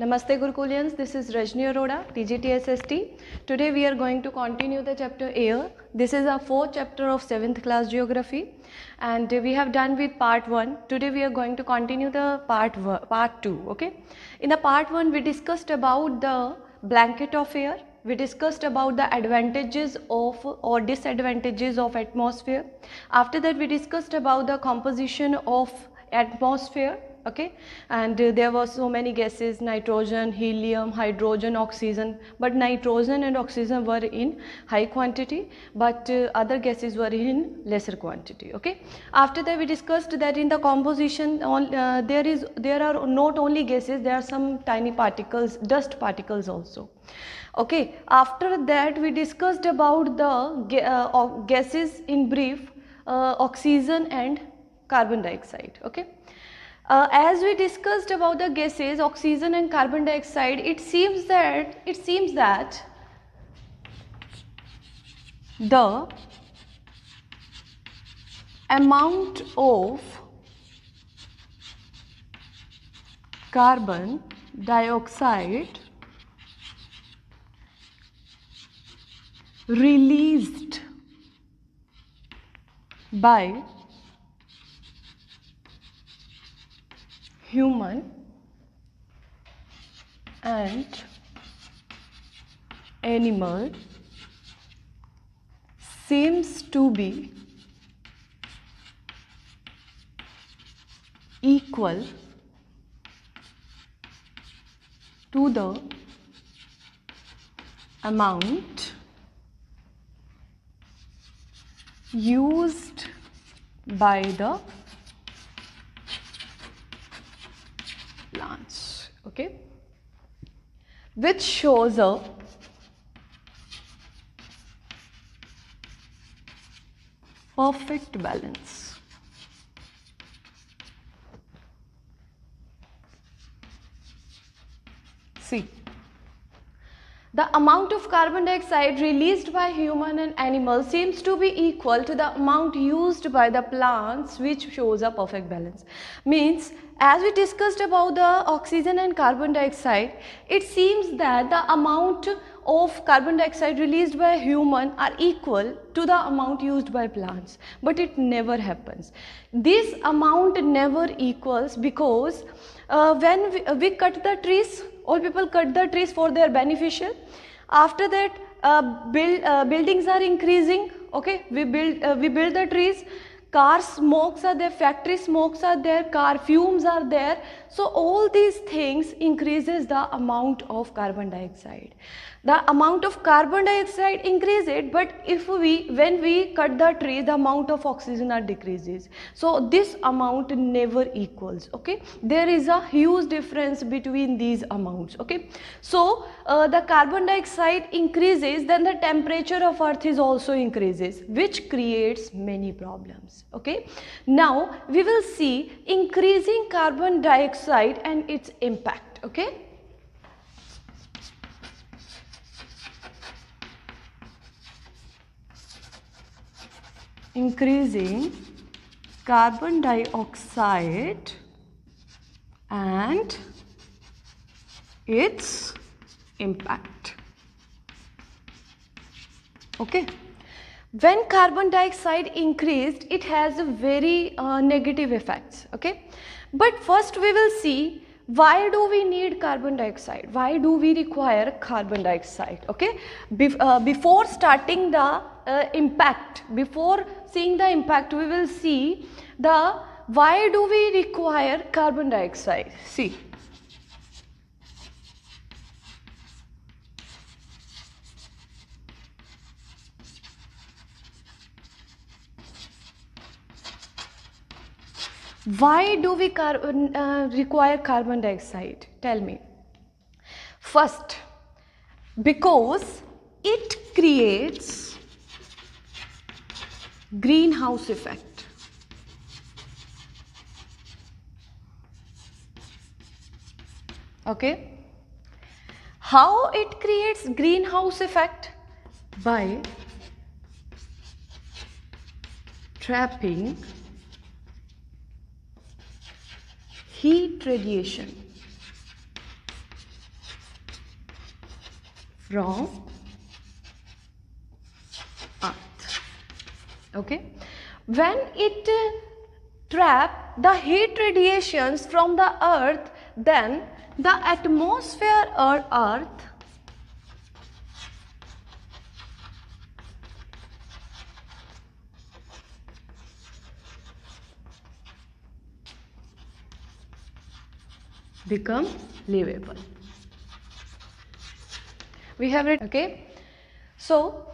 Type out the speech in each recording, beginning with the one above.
Namaste Gurukulians, this is Rajni Arora, TGT-SST. Today we are going to continue the chapter Air. This is our fourth chapter of 7th class Geography and we have done with part 1. Today we are going to continue the part 2. Okay. In the part 1 we discussed about the blanket of air. We discussed about the advantages of or disadvantages of atmosphere. After that we discussed about the composition of atmosphere. Okay, and there were so many gases: nitrogen, helium, hydrogen, oxygen, but nitrogen and oxygen were in high quantity, but other gases were in lesser quantity. Okay, after that we discussed that in the composition there are not only gases, there are some tiny particles, dust particles also. Okay, after that we discussed about the gases in brief, oxygen and carbon dioxide. Okay. As we discussed about the gases, oxygen and carbon dioxide, it seems that the amount of carbon dioxide released by human and animal seems to be equal to the amount used by the plants. Okay, which shows a perfect balance. See, the amount of carbon dioxide released by human and animal seems to be equal to the amount used by the plants, which shows a perfect balance. Means, as we discussed about the oxygen and carbon dioxide, it seems that the amount of carbon dioxide released by human are equal to the amount used by plants, but it never happens. This amount never equals because when we cut the trees, all people cut the trees for their beneficial. After that buildings are increasing. Okay, we build the trees. Car smokes are there, factory smokes are there, car fumes are there. So all these things increases the amount of carbon dioxide. The amount of carbon dioxide increases, but when we cut the tree, the amount of oxygen are decreases. So this amount never equals. Okay, there is a huge difference between these amounts. Okay, so the carbon dioxide increases, then the temperature of earth is also increases, which creates many problems. Okay, now we will see increasing carbon dioxide and its impact. Okay. Increasing carbon dioxide and its impact. Okay. When carbon dioxide increased, it has a very negative effects. Okay. But first we will see, why do we need carbon dioxide? Why do we require carbon dioxide? Okay. Before starting the impact, before seeing the impact, we will see the why do we require carbon dioxide. See, why do we require carbon dioxide? Tell me. First, because it creates greenhouse effect. Okay. How it creates greenhouse effect? By trapping heat radiation from Earth. Okay, when it trap the heat radiations from the Earth, then the atmosphere or Earth become livable. We have it. Okay, so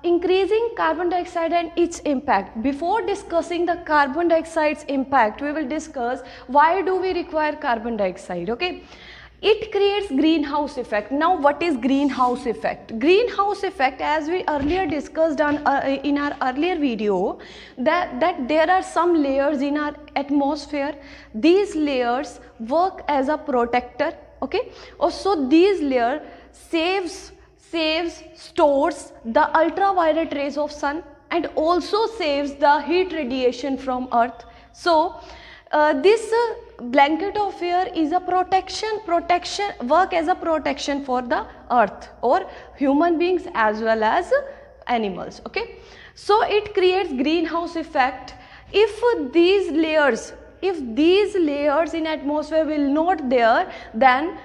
increasing carbon dioxide and its impact. Before discussing the carbon dioxide's impact, we will discuss why do we require carbon dioxide. Okay, it creates greenhouse effect. Now what is greenhouse effect? Greenhouse effect, as we earlier discussed on in our earlier video, that there are some layers in our atmosphere. These layers work as a protector. Okay, also these layer stores the ultraviolet rays of sun and also saves the heat radiation from Earth. So this blanket of air is a protection work as a protection for the Earth or human beings as well as animals. Okay, so it creates greenhouse effect. If these layers in atmosphere will not there, then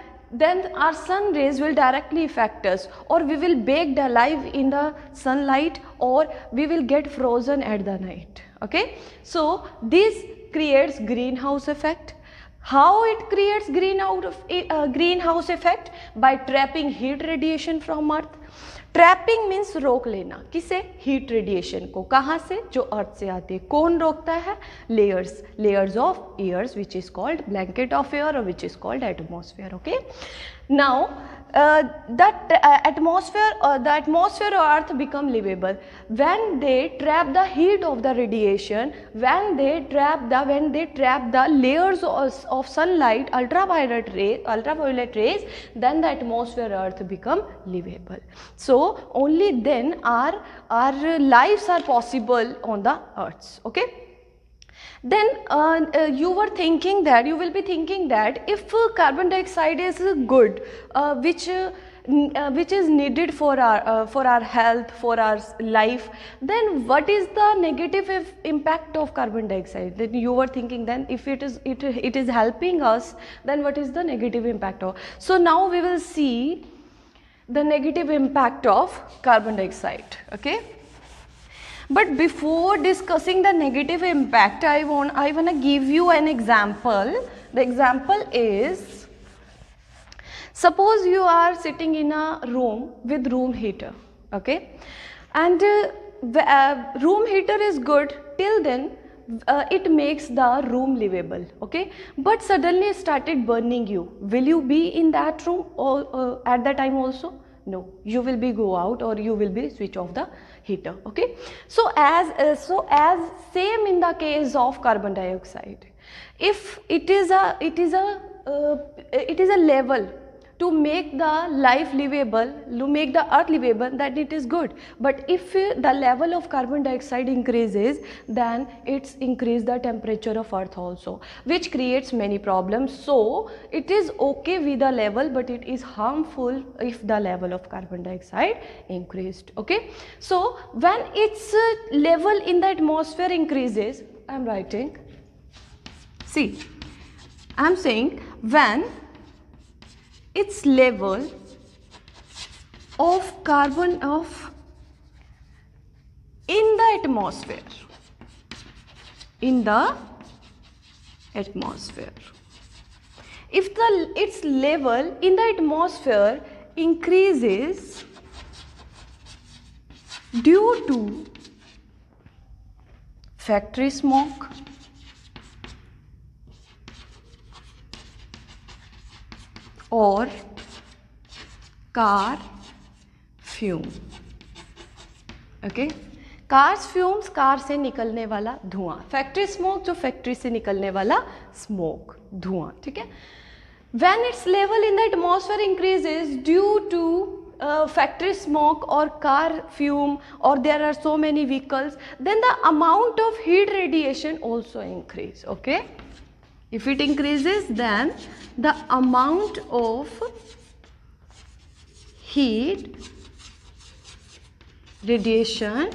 our sun rays will directly affect us, or we will baked alive in the sunlight, or we will get frozen at the night. Okay, so this creates greenhouse effect. How it creates greenhouse effect? By trapping heat radiation from Earth. Trapping means रोक लेना, किसे? Heat radiation को. कहाँ से? जो अर्थ से आती है. कौन रोकता है? Layers of airs which is called blanket of air और which is called atmosphere. Okay, now the atmosphere of Earth become livable when they trap the heat of the radiation, when they trap the layers of sunlight, ultraviolet rays, then the atmosphere Earth become livable. So only then our lives are possible on the Earth. Okay, then you will be thinking that if carbon dioxide is good, which is needed for our health, for our life, then what is the negative impact of carbon dioxide? Then you were thinking, then if it is helping us, then what is the negative impact of? So now we will see the negative impact of carbon dioxide. Okay, but before discussing the negative impact, I want to give you an example. The example is, suppose you are sitting in a room with room heater. Okay, and room heater is good till then. It makes the room livable. Okay, but suddenly it started burning you. Will you be in that room or at that time also? No, you will be go out, or you will be switch off the heater. Okay, so as same in the case of carbon dioxide, if it is a level to make the life livable, to make the earth livable, then it is good. But if the level of carbon dioxide increases, then it's increase the temperature of earth also, which creates many problems. So it is okay with the level, but it is harmful if the level of carbon dioxide increased. Okay, so when its level in the atmosphere increases, I am writing, see, I am saying when its level of carbon in the atmosphere, if its level in the atmosphere increases due to factory smoke, और car fume. Okay, cars fumes, car से निकलने वाला धुआं. Factory smoke, जो factory से निकलने वाला smoke, धुआं. ठीक है, when its level in the atmosphere increases due to factory smoke or car fume, or there are so many vehicles, then the amount of heat radiation also increase. Okay, if it increases, then the amount of heat radiation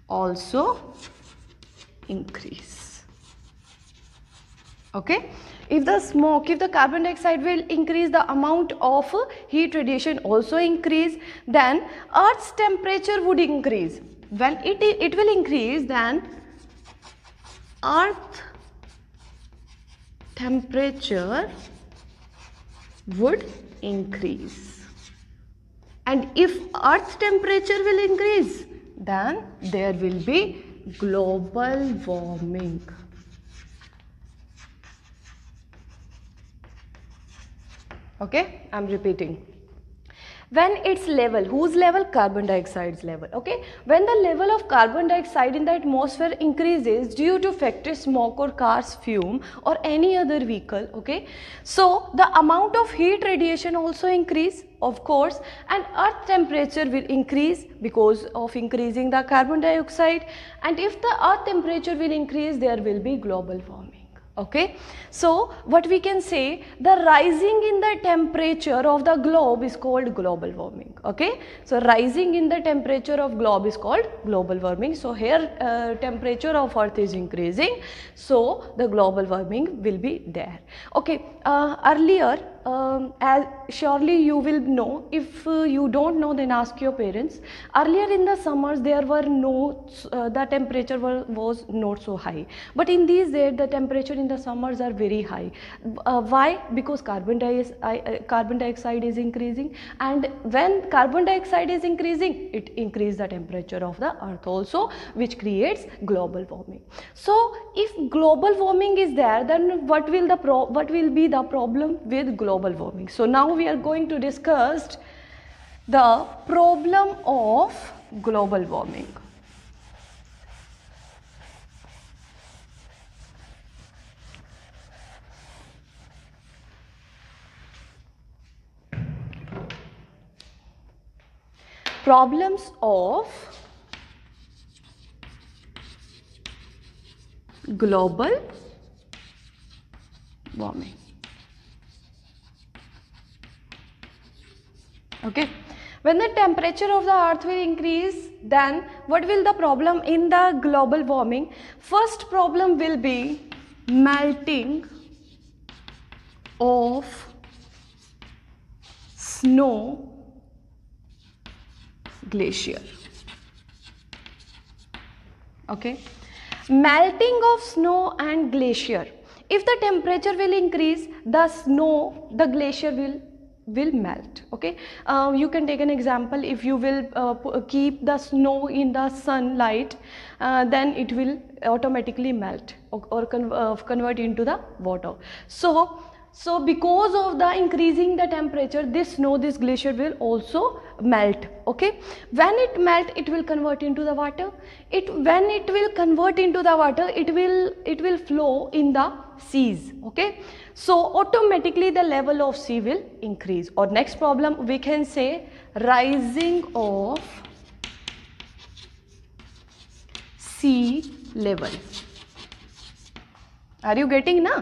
also increase. Okay, if the carbon dioxide will increase, the amount of heat radiation also increase, then Earth's temperature would increase. When it will increase, then Earth temperature would increase. And if Earth's temperature will increase, then there will be global warming. Okay, I am repeating. When its level, whose level? Carbon dioxide's level. Okay, when the level of carbon dioxide in the atmosphere increases due to factory smoke or cars fume or any other vehicle, okay, so the amount of heat radiation also increase, of course, and Earth temperature will increase because of increasing the carbon dioxide. And if the Earth temperature will increase, there will be global warming. Okay, so what we can say, the rising in the temperature of the globe is called global warming. Okay, so rising in the temperature of globe is called global warming. So here temperature of Earth is increasing, so the global warming will be there. Okay, earlier, as surely you will know, if you don't know, then ask your parents. Earlier in the summers there were no, the temperature was not so high, but in these days the temperature in the summers are very high. Why? Because carbon dioxide is increasing, and when carbon dioxide is increasing, it increases the temperature of the Earth also, which creates global warming. So if global warming is there, then what will be the problem with global warming? So now we are going to discuss the problem of global warming. Problems of global warming. Okay, when the temperature of the Earth will increase, then what will the problem in the global warming? First problem will be melting of snow glacier. Okay, melting of snow and glacier. If the temperature will increase, the glacier will melt. Okay, you can take an example. If you will keep the snow in the sunlight, then it will automatically melt or convert into the water. So because of the increasing the temperature, this glacier will also melt. Okay, when it melt, it will convert into the water. When it will convert into the water, it will flow in the seas. Okay, so automatically the level of sea will increase. Or next problem we can say rising of sea level. Are you getting na?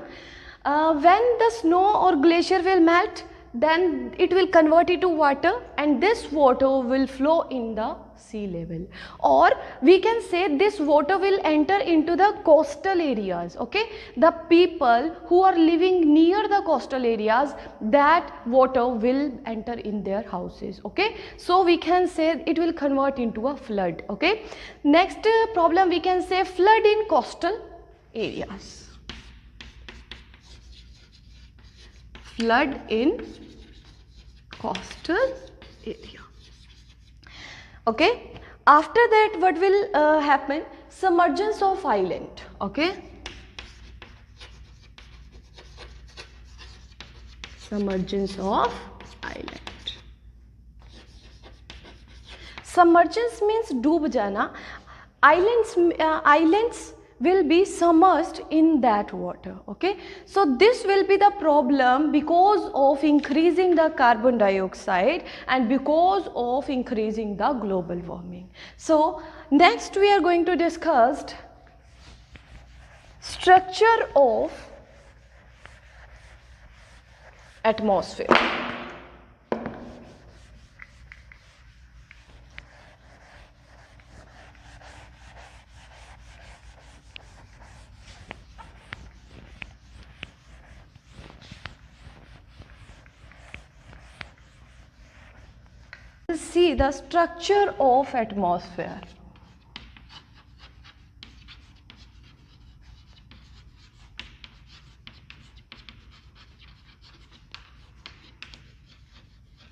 When the snow or glacier will melt, then it will convert into water, and this water will flow in the sea level. Or we can say this water will enter into the coastal areas. Okay, the people who are living near the coastal areas, that water will enter in their houses. Okay, so we can say it will convert into a flood. Okay, next problem we can say flood in coastal areas. Flood in coastal area. Okay, after that what will happen? Submergence of island. Okay, submergence of island. Submergence means डूब जाना. Islands will be submerged in that water. Okay, so this will be the problem because of increasing the carbon dioxide and because of increasing the global warming. So next we are going to discuss structure of atmosphere. see the structure of atmosphere.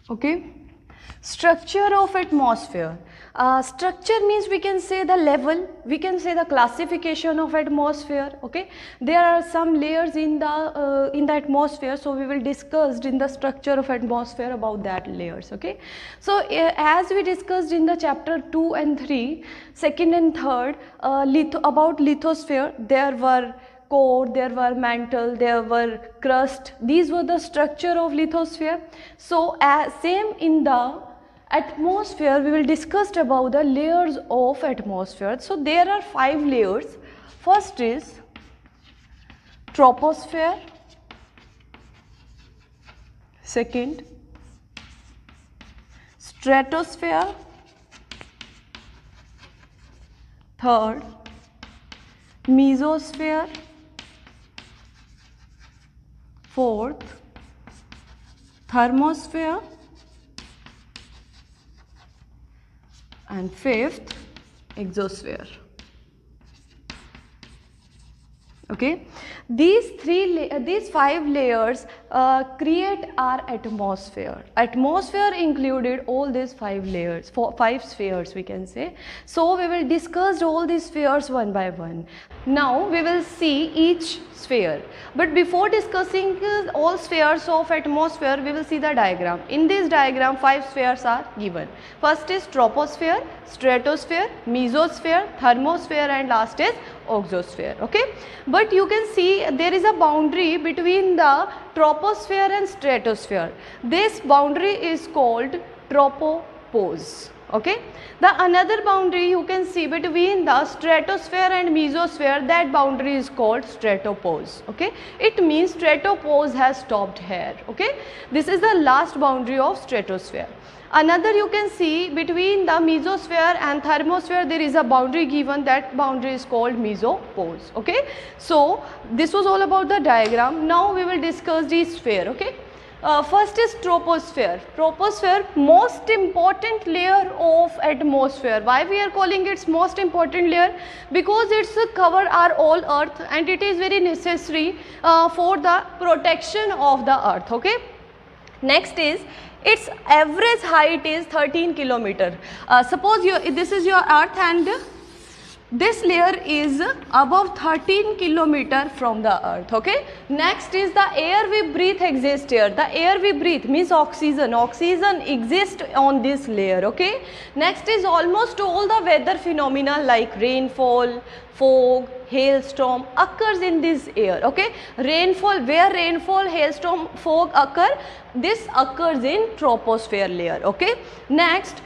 Okay, structure of atmosphere. Structure means we can say the level, we can say the classification of atmosphere. Okay, there are some layers in the atmosphere, so we will discuss in the structure of atmosphere about that layers. Okay, so as we discussed in the chapter 2 and 3, second and third, about lithosphere, there were core, there were mantle, there were crust. These were the structure of lithosphere. So same in the atmosphere, we will discuss about the layers of atmosphere. So there are 5 layers. First is troposphere, second stratosphere, third mesosphere, fourth thermosphere, and fifth exosphere. Okay, these 5 layers create our atmosphere. Atmosphere included all these 5 layers, 5 spheres we can say. So we will discuss all these spheres one by one. Now we will see each sphere, but before discussing all spheres of atmosphere, we will see the diagram. In this diagram 5 spheres are given. First is troposphere, stratosphere, mesosphere, thermosphere, and last is exosphere. Okay, but you can see there is a boundary between the troposphere and stratosphere. This boundary is called tropopause. Okay, the another boundary you can see between the stratosphere and mesosphere, that boundary is called stratopause. Okay, it means stratopause has stopped here. Okay, this is the last boundary of stratosphere. Another you can see between the mesosphere and thermosphere, there is a boundary given, that boundary is called mesopause. Okay, so this was all about the diagram. Now we will discuss the sphere. Okay, first is troposphere. Troposphere, most important layer of atmosphere. Why we are calling it most important layer? Because it's cover our all earth and it is very necessary for the protection of the earth. Okay, next is its average height is 13 kilometer. Suppose this is your earth and this layer is above 13 kilometer from the earth. Okay, next is the air we breathe exists here. The air we breathe means oxygen. Oxygen exists on this layer. Okay, next is almost all the weather phenomena like rainfall, fog, hailstorm occurs in this air. Okay, rainfall, where rainfall, hailstorm, fog occur, this occurs in troposphere layer. Okay, next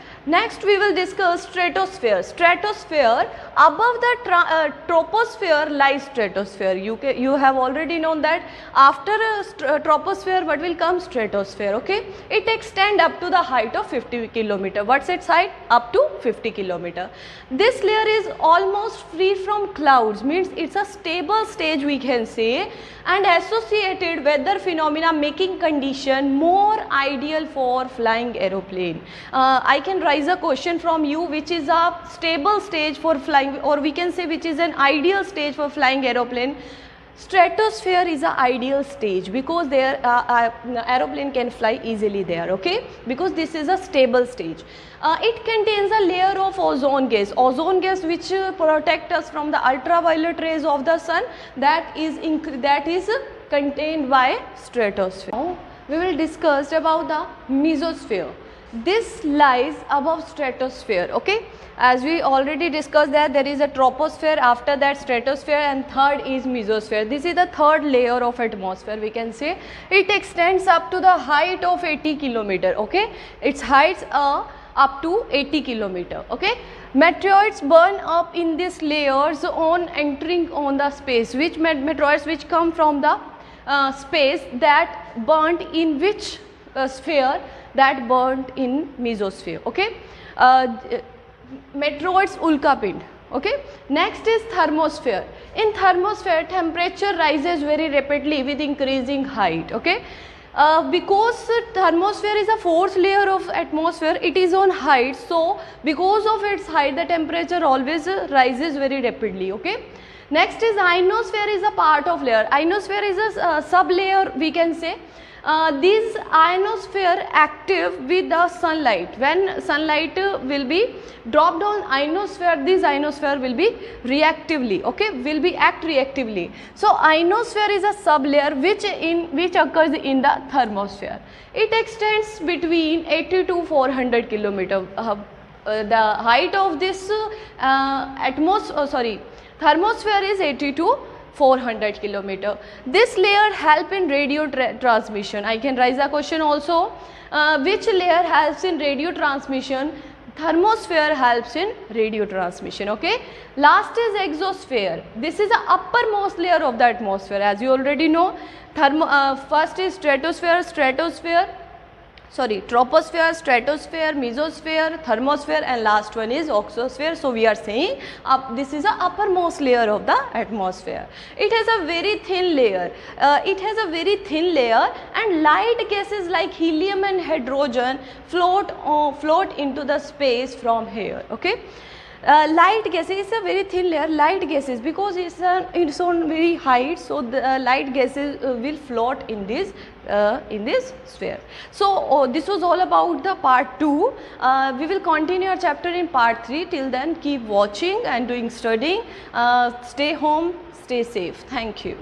we will discuss stratosphere. Stratosphere, above the troposphere lies stratosphere. You have already known that after troposphere what will come? Stratosphere. Okay, it extends up to the height of 50 kilometer. What's its height? Up to 50 kilometer. This layer is almost free from clouds, means it's a stable stage we can say, and associated weather phenomena making condition more ideal for flying aeroplane. I can raise a question from you, which is a stable stage for flying, or we can say which is an ideal stage for flying aeroplane. Stratosphere is an ideal stage because there aeroplane can fly easily there. Okay, because this is a stable stage. It contains a layer of ozone gas. Ozone gas which protect us from the ultraviolet rays of the sun, that is contained by stratosphere. Now we will discuss about the mesosphere. This lies above stratosphere. Okay, as we already discussed that there is a troposphere, after that stratosphere, and third is mesosphere. This is the third layer of atmosphere we can say. It extends up to the height of 80 kilometer. Okay, its heights are up to 80 kilometer. Okay, meteoroids burn up in these layers on entering on the space. Which meteoroids which come from the space, that burnt in which sphere? That burnt in mesosphere. Okay, meteoroids ulkapind. Okay, next is thermosphere. In thermosphere, temperature rises very rapidly with increasing height. Okay, Because thermosphere is a fourth layer of atmosphere, it is on height, so because of its height the temperature always rises very rapidly. Okay. Next is ionosphere is a part of layer. Ionosphere is a sub layer, we can say. This ionosphere active with the sunlight. When sunlight will be dropped on ionosphere, this ionosphere will be reactively, okay, will be act reactively. So ionosphere is a sub layer which occurs in the thermosphere. It extends between 80 to 400 kilometer. The height of this thermosphere is 80 to 400 kilometer. This layer help in radio transmission. I can raise a question also. Which layer helps in radio transmission? Thermosphere helps in radio transmission. Okay. Last is exosphere. This is the uppermost layer of the atmosphere. As you already know, first is troposphere, stratosphere, mesosphere, thermosphere, and last one is exosphere. So we are saying this is the uppermost layer of the atmosphere. It has a very thin layer. And light gases like helium and hydrogen float into the space from here. Okay. Light gases is a very thin layer. Light gases, because it's on very height, so the light gases will float in this sphere. So this was all about the part 2. We will continue our chapter in part 3. Till then, keep watching and doing studying. Stay home, stay safe. Thank you.